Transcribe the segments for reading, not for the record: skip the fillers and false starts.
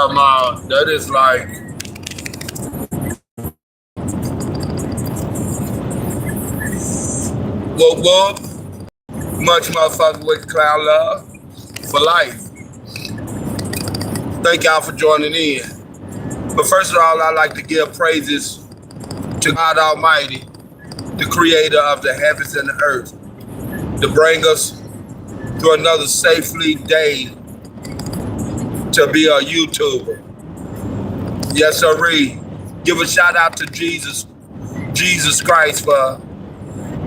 talking about that is like whoop, much motherfucker with clown love for life. Thank y'all for joining in. But first of all, I'd like to give praises to God Almighty, the creator of the heavens and the earth, to bring us through another safely day to be a YouTuber. Yes, sirree. Give a shout out to Jesus Christ for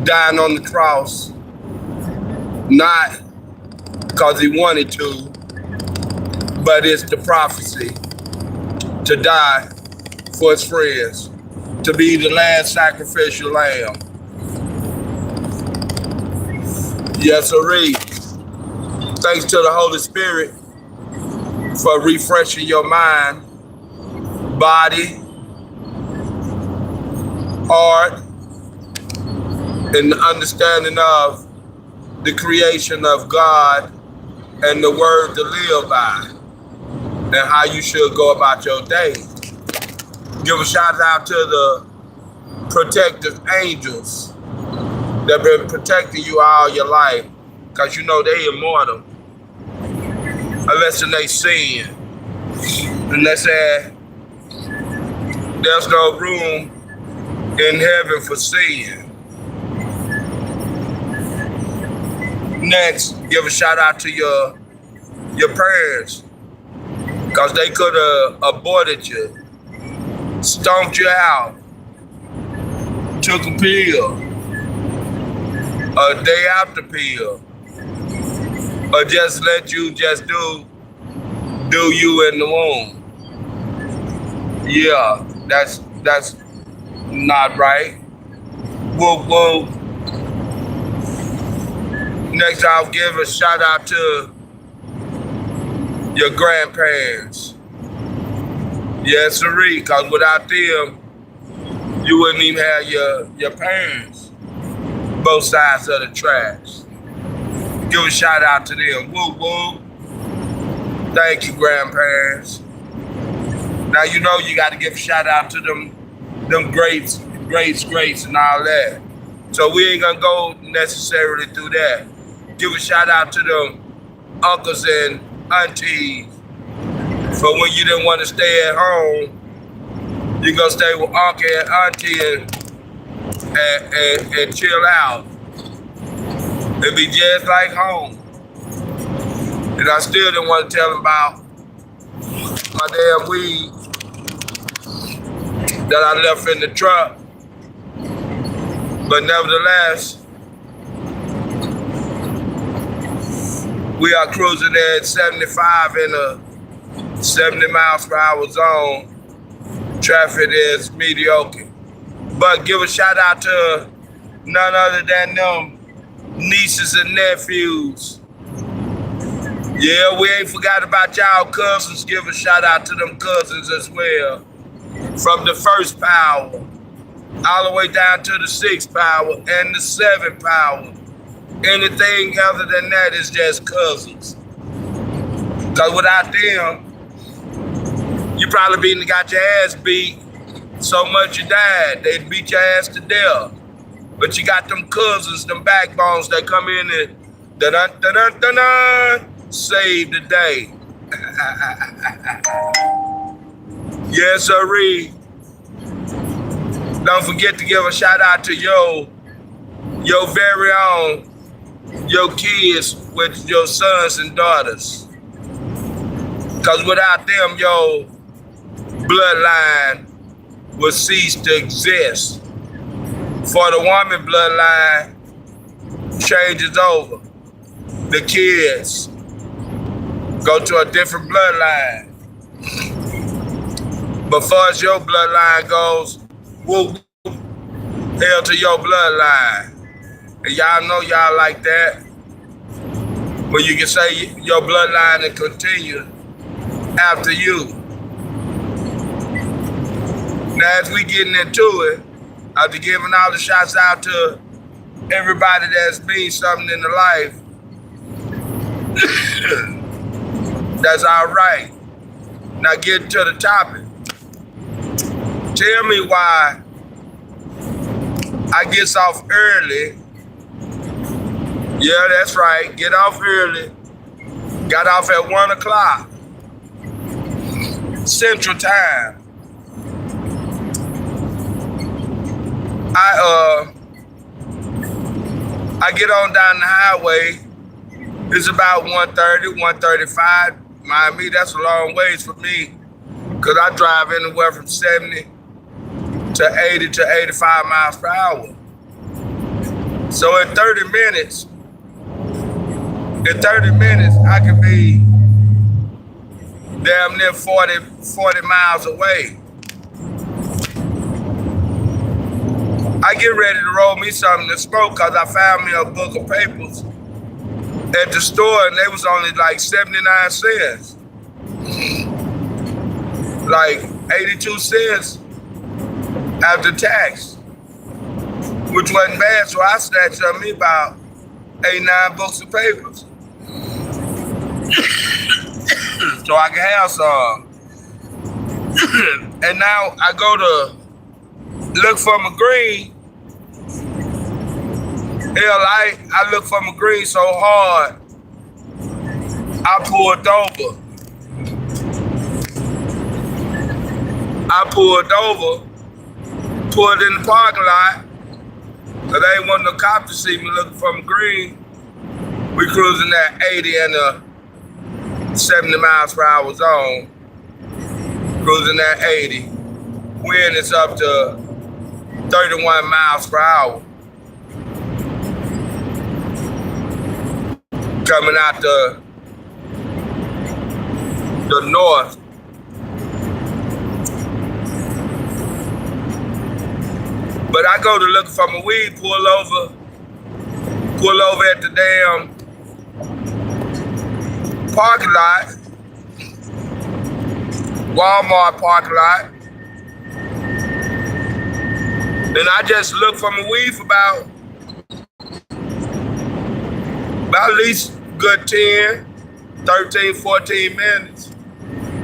dying on the cross, not because he wanted to, but it's the prophecy to die for his friends, to be the last sacrificial lamb. Yes, sirree. Thanks to the Holy Spirit for refreshing your mind, body, heart, and the understanding of the creation of God and the word to live by, and how you should go about your day. Give a shout out to the protective angels that have been protecting you all your life, because you know they immortal, unless they sin. And they said there's no room in heaven for sin. Next, give a shout out to your parents, because they could have aborted you, stomped you out, took a pill, a day after pill, or just let you just do you in the womb. Yeah, that's not right. Whoop. Next, I'll give a shout out to your grandparents. Yes, sirree, because without them, you wouldn't even have your parents, both sides of the tracks. Give a shout out to them. Whoop. Thank you, grandparents. Now you know you got to give a shout out to them greats and all that. So we ain't gonna go necessarily through that. Give a shout out to them uncles and aunties. For when you didn't want to stay at home, you gonna stay with uncle and auntie and chill out. It'd be just like home. And I still didn't want to tell them about my damn weed that I left in the truck. But nevertheless, we are cruising at 75 in a 70 miles per hour zone. Traffic is mediocre. But give a shout out to none other than them nieces and nephews. Yeah, we ain't forgot about y'all cousins. Give a shout out to them cousins as well. From the first power, all the way down to the 6th power and the 7th power. Anything other than that is just cousins. Because without them, you probably got your ass beat so much you died. They'd beat your ass to death. But you got them cousins, them backbones that come in and dun-dun-dun-dun-dun, save the day. Yes, sirree. Don't forget to give a shout out to your very own, your kids with your sons and daughters. Because without them, your bloodline will cease to exist. For the woman bloodline changes over. The kids go to a different bloodline. But far as your bloodline goes, whoop, hail to your bloodline. And y'all know y'all like that. But you can say your bloodline and continue after you. Now, as we getting into it, after giving all the shots out to everybody that's means something in the life, that's all right. Now get to the topic. Tell me why I gets off early. Yeah, that's right. Get off early. Got off at 1 o'clock Central Time. I get on down the highway. It's about 1:30, 1:35. Mind me, that's a long ways for me, because I drive anywhere from 70 to 80 to 85 miles per hour. So in 30 minutes, I can be damn near 40 miles away. I get ready to roll me something to smoke because I found me a book of papers at the store, and they was only like 79 cents. Like 82 cents after tax, which wasn't bad. So I snatched up me about 8-9 books of papers so I can have some. And now I go to look for my green. Hell, I look for my green so hard, I pulled over. Pulled in the parking lot, because they ain't want no cop to see me looking for my green. We cruising at 80 and 70 miles per hour zone. Cruising at 80. Wind is up to 31 miles per hour. Coming out the north. But I go to look for my weed, pull over at the damn parking lot, Walmart parking lot. And I just look for my weed for about at least good 10, 13, 14 minutes.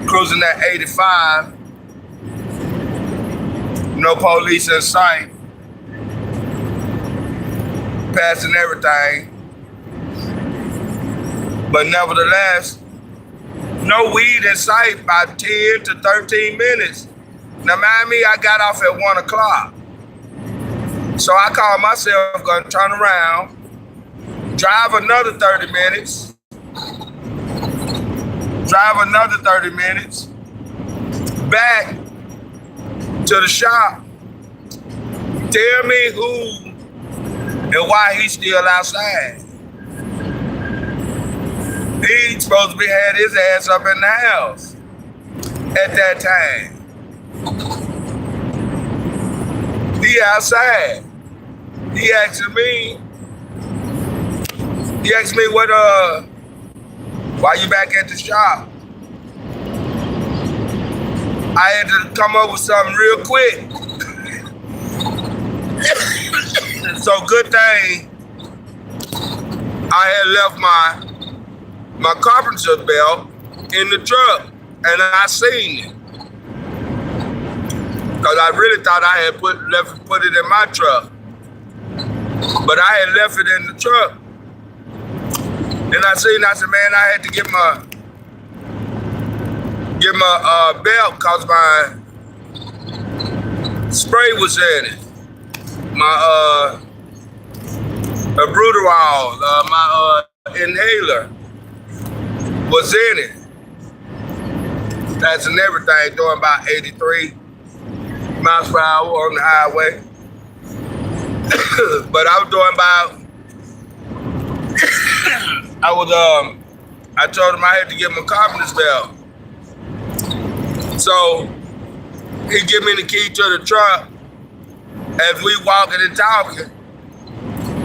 Cruising at 85. No police in sight. Passing everything. But nevertheless, no weed in sight by 10 to 13 minutes. Now mind me, I got off at 1 o'clock. So I called myself, gonna turn around, drive another 30 minutes, back to the shop. Tell me who and why he's still outside. He's supposed to be had his ass up in the house at that time. He outside. He asked me why you back at the shop? I had to come up with something real quick. So good thing I had left my carpenter belt in the truck, and I seen it. Cause I really thought I had put it in my truck, but I had left it in the truck. And I said, man, I had to get my belt cause my spray was in it. My Bruderol, my inhaler was in it. That's and everything, doing about 83 miles per hour on the highway. But I was doing about, I told him I had to get my carpenter's belt. So he give me the key to the truck. As we walking and talking,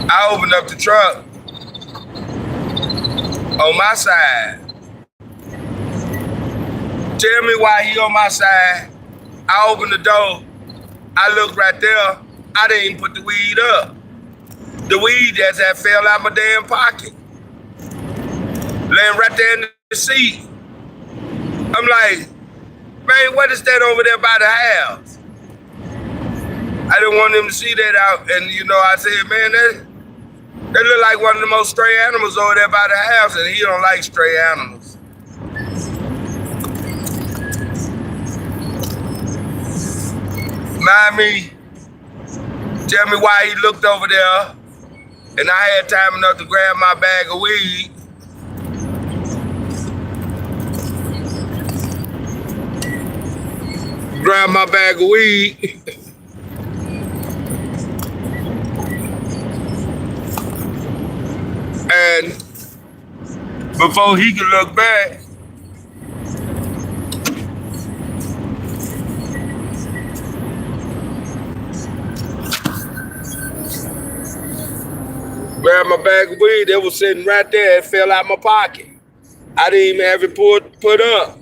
I opened up the truck on my side. Tell me why he on my side. I opened the door. I looked right there. I didn't even put the weed up. The weed just had fell out my damn pocket. Laying right there in the seat. I'm like, Man, what is that over there by the house? I didn't want him to see that out. And, you know, I said, man, that look like one of the most stray animals over there by the house. And he don't like stray animals. Mind me, tell me why he looked over there. And I had time enough to grab my bag of weed. Grab my bag of weed. And before he could look back, grabbed my bag of weed. It was sitting right there. It fell out my pocket. I didn't even have it put up.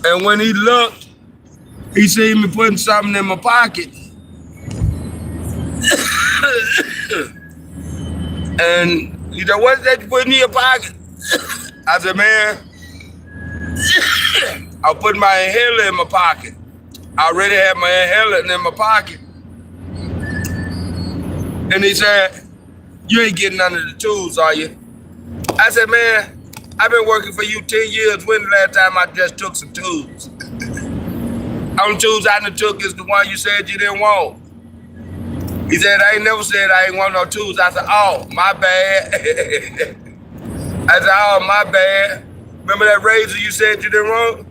And when he looked, he seen me putting something in my pocket. And he said, what's that you put in your pocket? I said, man, I put my inhaler in my pocket. I already had my inhaler in my pocket. And he said, you ain't getting none of the tools, are you? I said, man, I've been working for you 10 years. When the last time I just took some tools? Only tools I done took is the one you said you didn't want. He said, I ain't never said I ain't want no tools. I said, oh, my bad. I said, oh, my bad. Remember that razor you said you didn't want?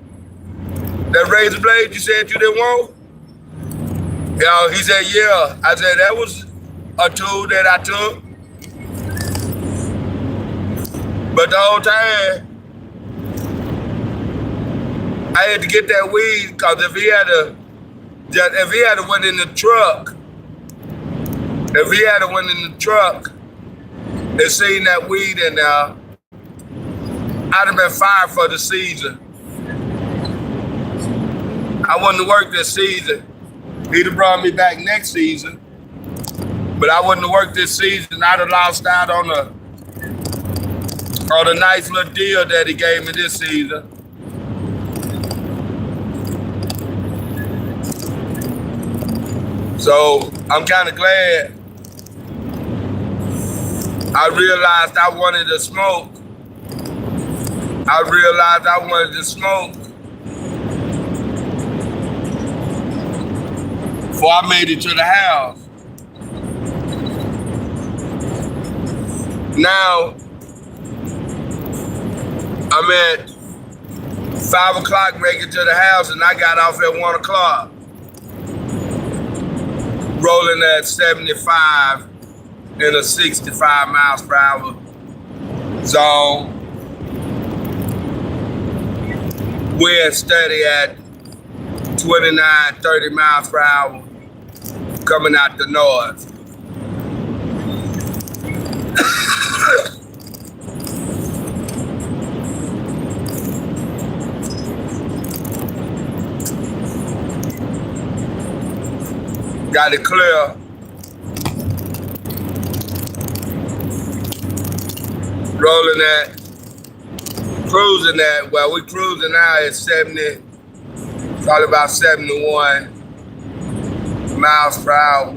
That razor blade you said you didn't want? You know, he said, yeah. I said, that was a tool that I took. But the whole time, I had to get that weed because if he had went in the truck and seen that weed in there, I'd have been fired for the season. I wouldn't have worked this season. He'd have brought me back next season, but I wouldn't have worked this season. I'd have lost out on the nice little deal that he gave me this season. So I'm kind of glad I realized I wanted to smoke. Before I made it to the house. Now, I'm at 5 o'clock making to the house and I got off at 1 o'clock. Rolling at 75 in a 65 miles per hour zone. Wind steady at 29, 30 miles per hour coming out the north. Got it clear. Rolling at, cruising at, well, we cruising now at 70, probably about 71 miles per hour.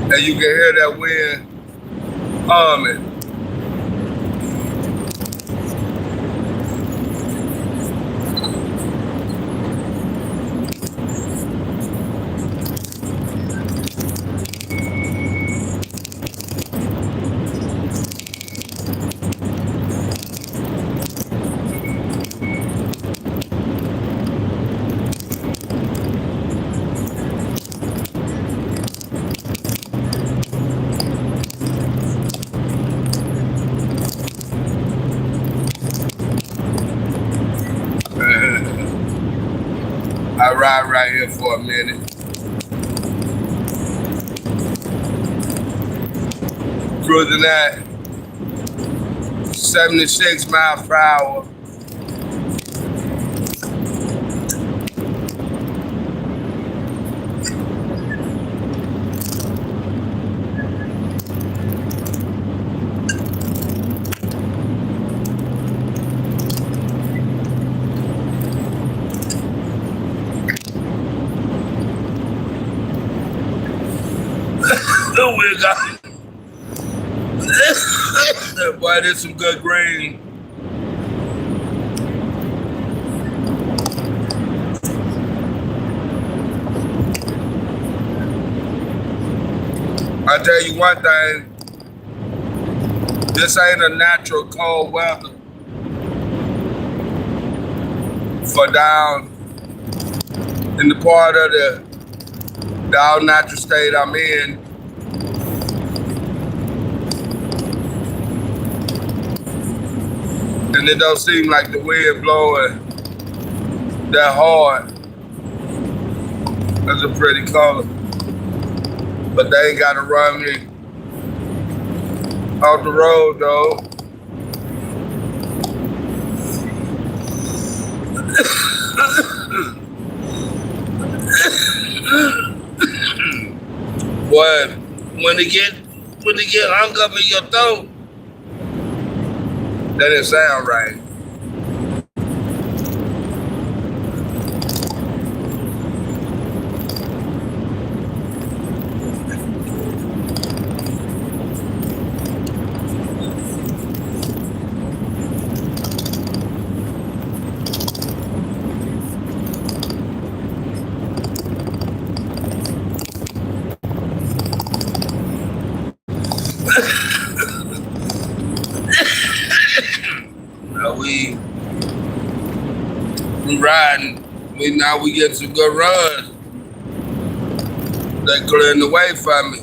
And you can hear that wind humming. I ride right here for a minute. Cruising at 76 miles per hour. We got. Boy, there's some good green. I tell you one thing. This ain't a natural cold weather for down in the part of the all natural state I'm in. And it don't seem like the wind blowing that hard. That's a pretty color. But they ain't gotta run me off the road though. Boy, when they get hung up in your throat, that didn't sound right. We riding. We getting some good runs. They clearing the way for me.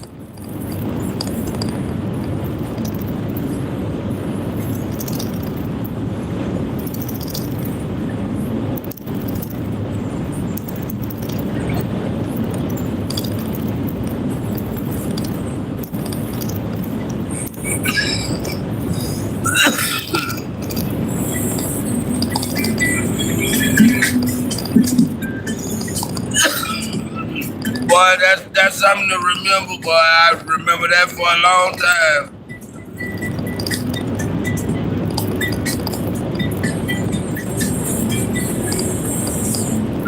Boy, that's something to remember, boy. I remember that for a long time.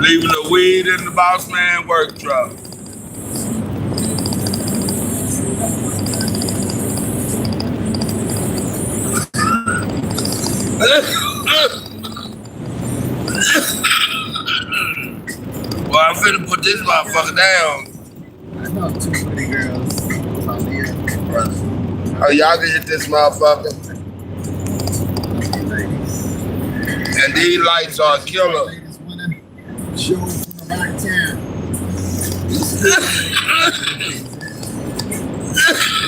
Leaving the weed in the boss man work truck. Well, I'm finna put this motherfucker down. I know two pretty girls out here. Oh, y'all can hit this motherfucker. Ladies. And these lights are killer. Ladies winning. Show from the right town.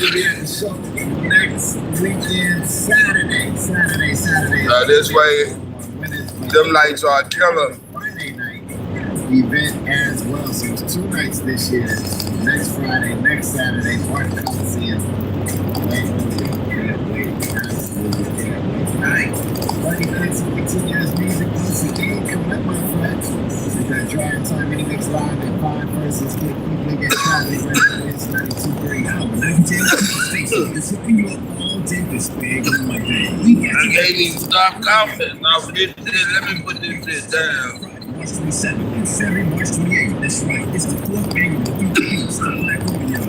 We'll be at the show next weekend, Saturday. This way, them lights are killer. Friday night event as well. So it's 2 nights this year. Next Friday, next Saturday, Park Coliseum. Can't wait. Absolutely can't wait. Tonight, 30 minutes of continuous music once again. Come up, my friends. We got Dry Time Mini Mix Live at 5 versus Get People Get Traffic. It's 92.3 out. 92 station is hooking you up all day this big on my day. I can't even stop coughing. Now, let me put this shit down. March 27th and Saturday, March 28th. That's right. It's the 4th annual Beats, the Black Rodeo.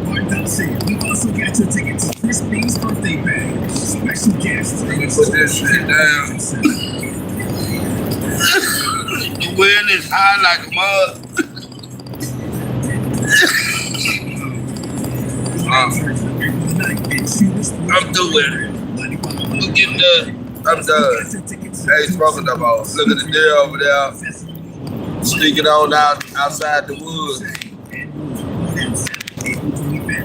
Park Coliseum. We also got your ticket to Chris B's birthday bag. Special guests. Let me put this shit down. The wind is high like a mug. I'm through with it. Look at I'm done. Hey, smoking no more. Look at the deer over there. Sneaking on outside the woods.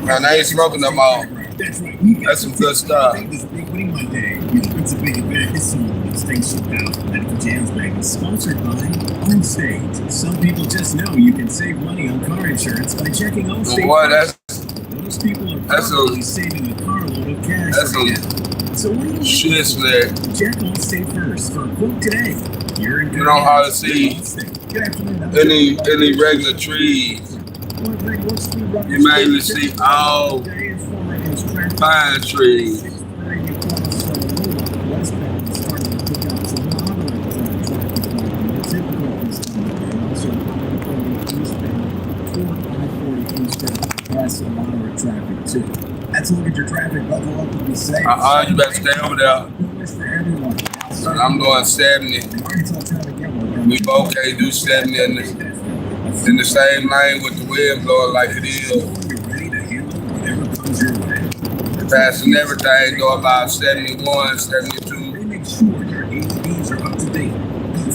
Man, I ain't smoking no more. That's some good stuff. It's a big event. It's Station Out. Medical Jams Bag is sponsored by OnStage. Some people just know you can save money on car insurance by checking OnStage. Boy, those people are probably saving a carload of cash. That's some so what do you shit, man. Check OnStage first for a quote today. You're in good You know how to see any regular trees. You mainly see all pine trees. traffic too. Let's look at your traffic. Buckle up and be safe. You better stay over there. For everyone. I'm doing 70. We both can't do 70 in the same lane with the wind blowing like it is. Passing everything, go about 71, 72. Make sure your AEDs are up to date.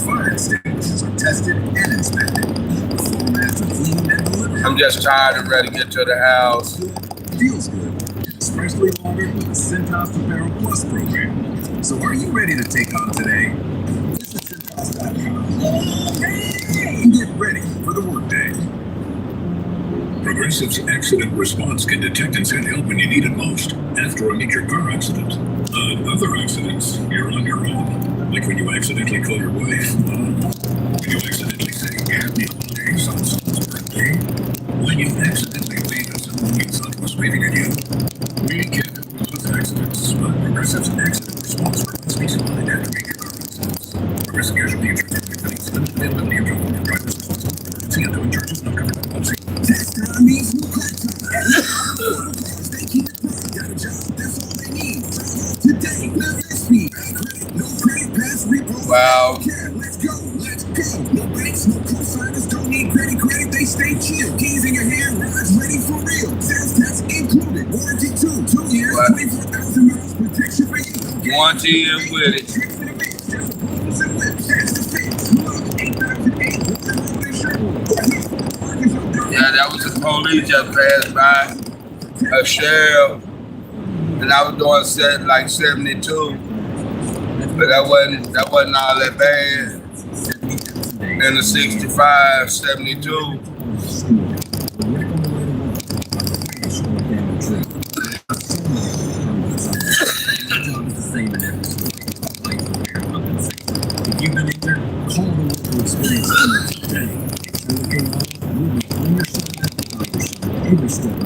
Fire extinguishers are tested and inspected. Formats are cleaned and delivered. I'm just tired and ready to get to the house. Feels good. Especially longer with the Cintas Apparel Plus program. So are you ready to take on today? Visit Cintas.com and get ready for the workday. Progressive's accident response can detect and send help when you need it most after a major car accident. Other accidents, you're on your own. Like when you accidentally call your wife. When you accidentally say happy holidays on someone's birthday. When you accidentally wave at someone you thought was waving at you. We can help with those accidents, but Progressive's accident response provides peace of mind after major car accidents. Progressive Casualty Insurance companies limited liability and trouble for drivers responsible for emergency and towing charges not covered by policy. That's time means new credit card. They keep it going. Got a job, that's all they need. Today, live at speed. No credit, pass, repo. Wow. Let's go, let's go. No banks, no co-signers, don't need credit, they stay chill. Keys in your hand, rides ready for real. Sales tax included, warranty too. 2 years, 24,000 miles, protection for you. Warranty and with it. Yeah, that was the police just passed by. A sheriff. And I was doing like 72. But that wasn't all that bad. And the 65, 72. If you've been injured, call the local experience today. Every step.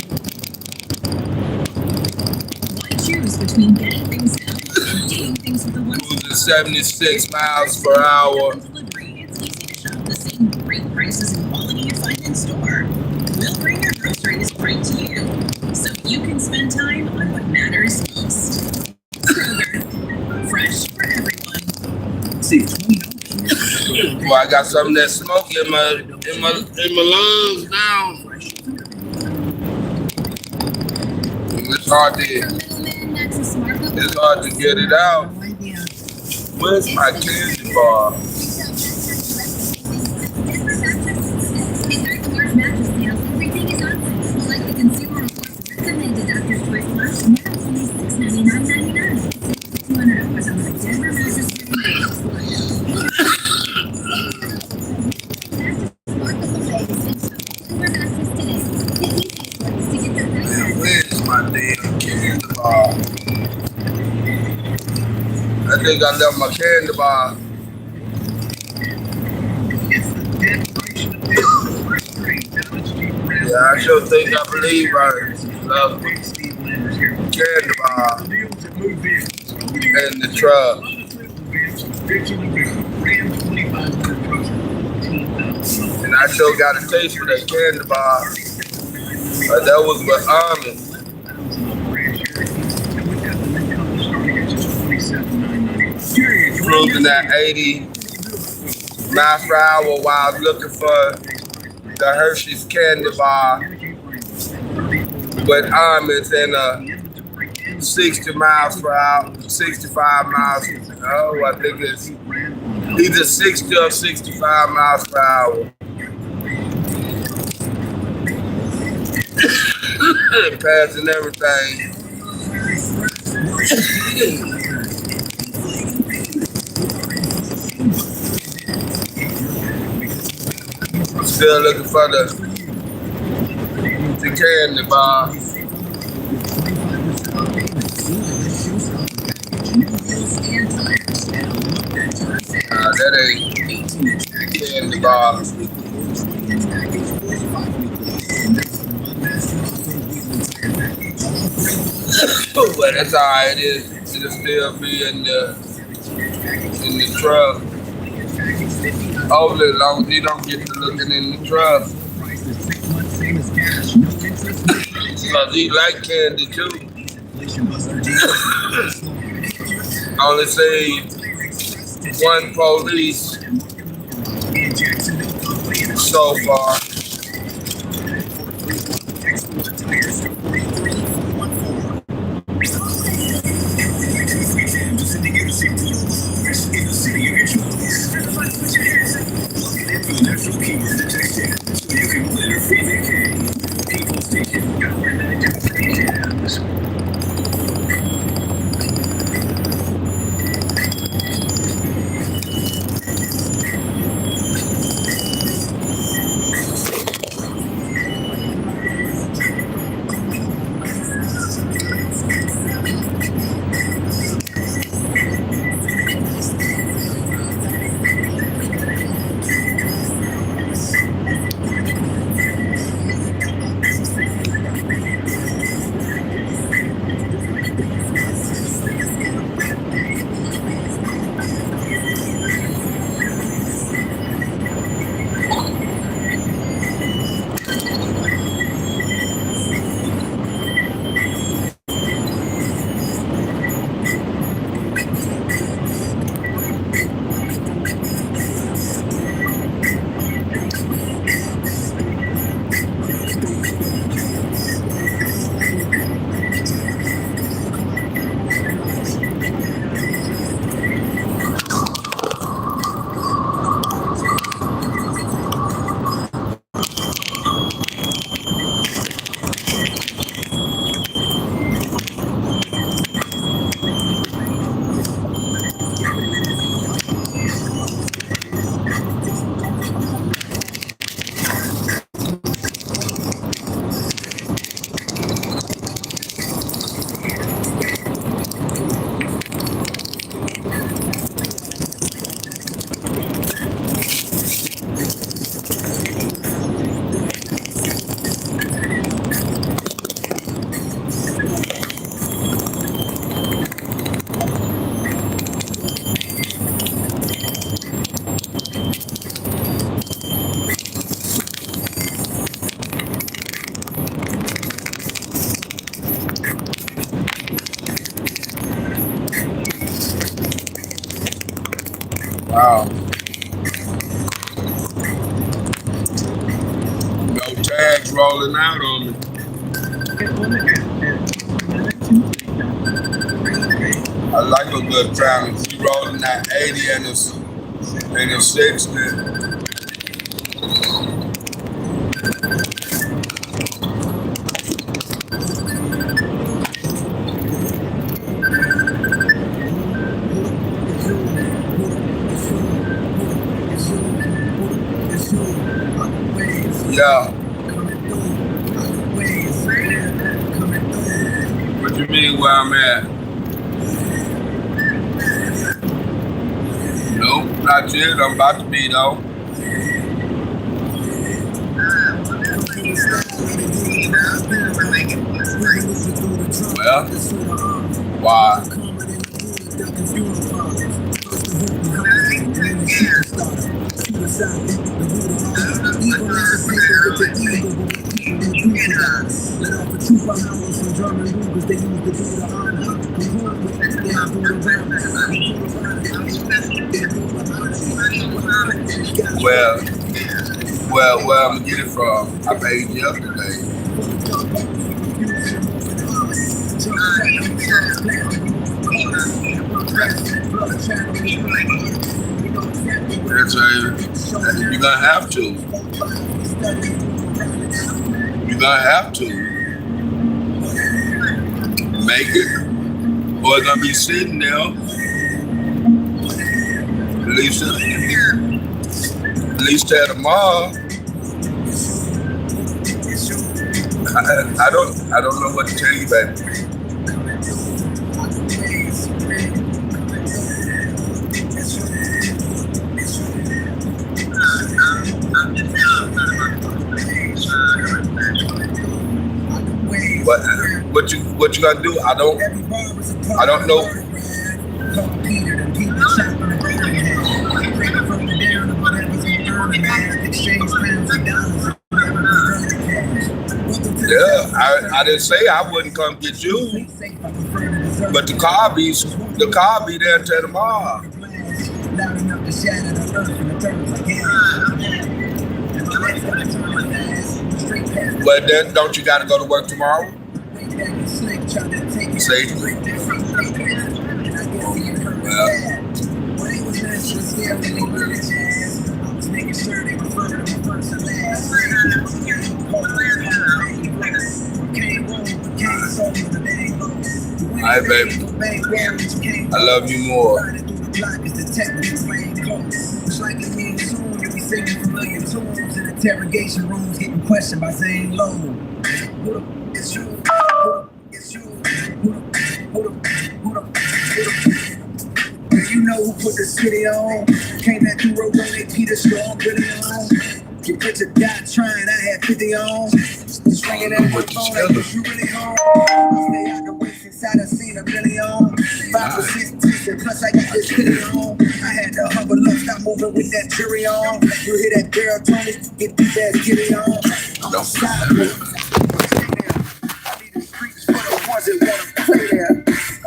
Why choose between getting things done and doing things with the one Cruising 76 miles per hour. delivery? It's easy to shop the same great prices and quality you find in store. We'll bring your groceries right to you, so you can spend time on what matters most. Kroger, fresh for everyone. See, Well, I got some of that smoke in my lungs now. It's hard to get it out. Where's my candy bar? Everything is on sale. Like the Consumer Reports recommended Doctor's Choice Plus, now only $699.99. $200 on the Denver mattress. Where's my damn candy bar? I think I left my candy bar. Yeah, I sure think I believe I love candy bar in the truck. And I sure got a taste for that candy bar. That was with almonds. Cruising at 80 miles per hour while I was looking for the Hershey's candy bar with almonds and 60 miles per hour, 65 miles. Oh, I think it's either 60 or 65 miles per hour. Passing everything. Still looking for the candy bar. That ain't candy bar. But that's alright. It'll still be in the truck. Hopefully, as long as you don't get to looking in the truck. Cause he like candy too. Only say one police so far. Wow. No tags rolling out on me. I like a good family. She rolling that 80 and a 60. Yeah. What you mean where I'm at? Nope, not yet. I'm about to be though. Well, why? Well, where I'm gonna get it from? I paid yesterday. You're gonna have to. You're gonna have to make it, or it's gonna be sitting there. At least till tomorrow. I don't know what to tell you, baby. What you gotta do? I don't know. Yeah, I I didn't say I wouldn't come get you, but the car be there till tomorrow. But then don't you gotta go to work tomorrow? See? Alright, baby. I love you more. Interrogation rooms getting questioned by Zane Lowe. It's you. It's you. Do you know who put the city on? Came that through road on that Peter Strong really on. You put your dot trying, I had 50 on. Swinging at my phone like you really home. Stay out the way since I done seen a million. 5 or 6 teachers, plus I got this kitty on. I had to humble up, stop moving with that jury on. You hear that girl Tony, get this ass kitty on. I'm sideways. I need the streets for the ones that wanna play there.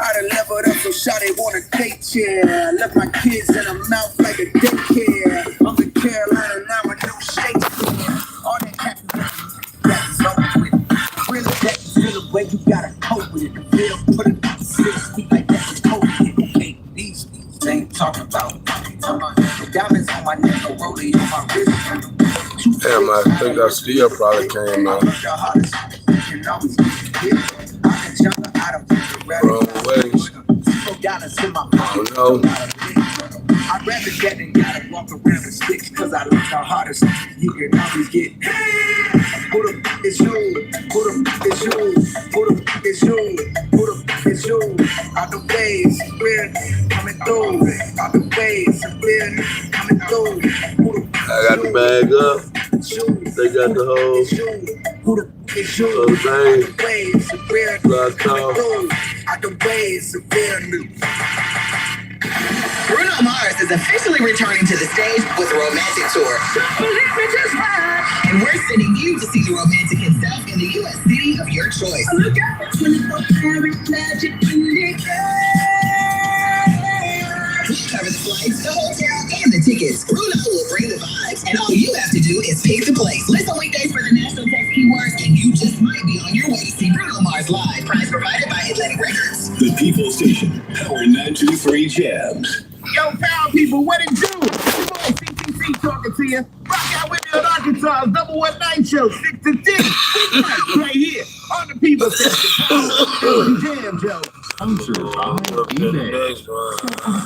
I done leveled up so shawty want a date chair. Left my kids in a mouth like a daycare. I'm in Carolina now, I know Shakespeare. All that happy that's over with. Really, that's still the way you gotta cope with it. The real put it on 6 feet like that's cope with it. Okay, these ain't talking about. The diamonds on my neck, a rollie on my wrist. Damn, I think that still probably came out. Wrong ways. Oh no. I'd rather get than gotta walk around with sticks, cause I look the hardest. You can always get. Put up, it's you. Put up, it's you. Put up, it's you. Put up, it's you. Out the ways, we're coming through. Out the ways, we're coming through. I got the bag up. They got the whole thing. Locked off. Out the ways, we're new. Bruno Mars is officially returning to the stage with a romantic tour. And we're sending you to see the romantic himself in the U.S. city of your choice. Look out, 24-karat magic we cover the flights, the hotel, and the tickets. Bruno will bring the vibes, and all you have to do is pick the place. Listen weekdays for the national text keywords, and you just might be on your way to see Bruno Mars live. Prize provided by Atlantic Records. The People Station, Power 923 Jams. Yo, power people, what it do? Your boy CTC talking to you. Rock out with me on Arkansas' Double One Night Show, 6 to 10. Right here on the People Station. Jam, Joe. I'm certified eBay.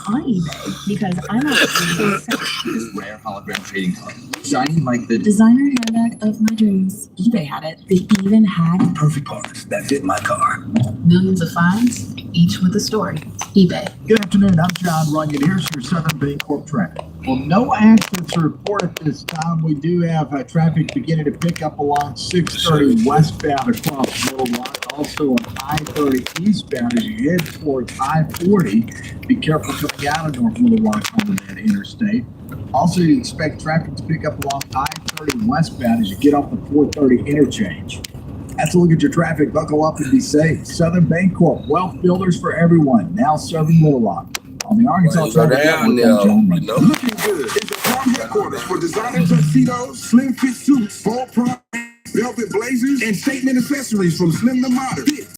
On eBay because I'm not This rare hologram trading card, shiny like the designer handbag of my dreams. eBay had it. They even had Perfect parts that fit my car. millions of finds, each with a story. eBay. Good afternoon, I'm John Runyon. Here's your Southern Bancorp traffic. Well, no accidents to report at this time. We do have traffic beginning to pick up along 630 westbound across Little Rock. Also on I-30 eastbound as you head towards I-40. Be careful coming out of North Little Rock on that interstate. Also, you expect traffic to pick up along I-30 westbound as you get off the 430 interchange. That's a look at your traffic. Buckle up and be safe. Southern Bancorp, wealth builders for everyone. Now serving Little Rock. On the Arkansas Traffic Network, John Runyon. Looking good is the farm headquarters for designer tuxedos, slim fit suits, fall prime, velvet blazers, and statement accessories from slim to modern.